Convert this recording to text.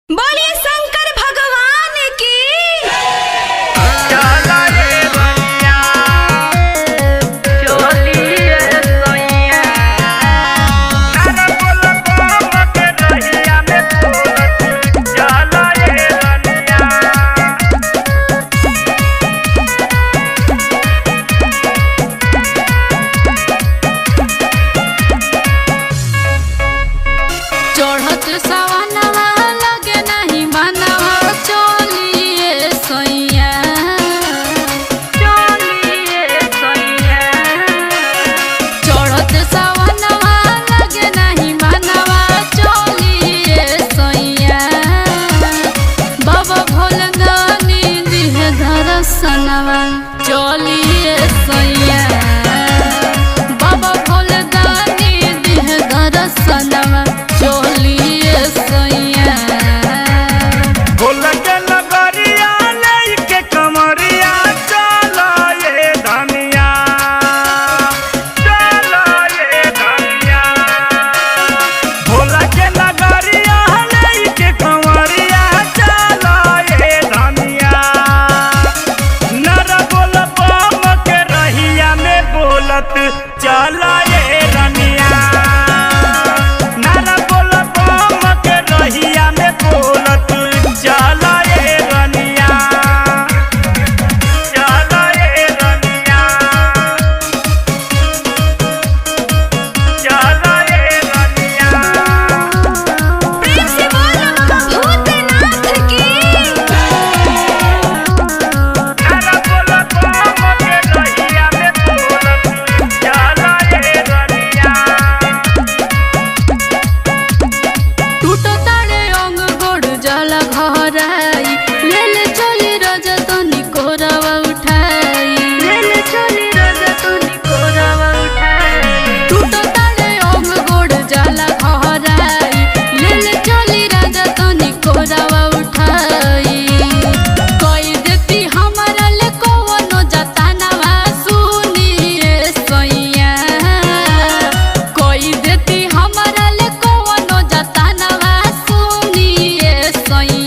बोलिए शंकर भगवान की। चढ़त सवनवा लगे नहीं मनवा चलिए सैया चढ़त सवनवा लगे नहीं मनवा चलिए सैया बाबा भोलेदानी दिह दर्शनवा चलिए सैया बाबा भोलेदानी दिह दर्शनवा चलिए सैया भोला के नगरिया लेके कमरिया चलो ये धनिया भोला के नगरिया लेके कमरिया चलो ये धनिया नर बोल बम के रहिया में बोलत चलो ये रनिया नर बोल बम के रहिया में बोलत चलो ये रनिया चलो ये रनिया चलो ये रनिया प्रेम से बोलो भूतनाथ की। नर बोल बम के रहिया में बोलत चलो ये रनिया टूटो तारे अंग गोड़ जला घराई ले चली रजतनी कोरावा उठाई टूटो तारे अंग गोड़ जला घराई ले चली रजतनी कोरावा उठाई कोई देती हमारा ले कवनो जतानवा सुनिए सैया कोई देती हमारा ले कवनो जतानवा सुनिए सैया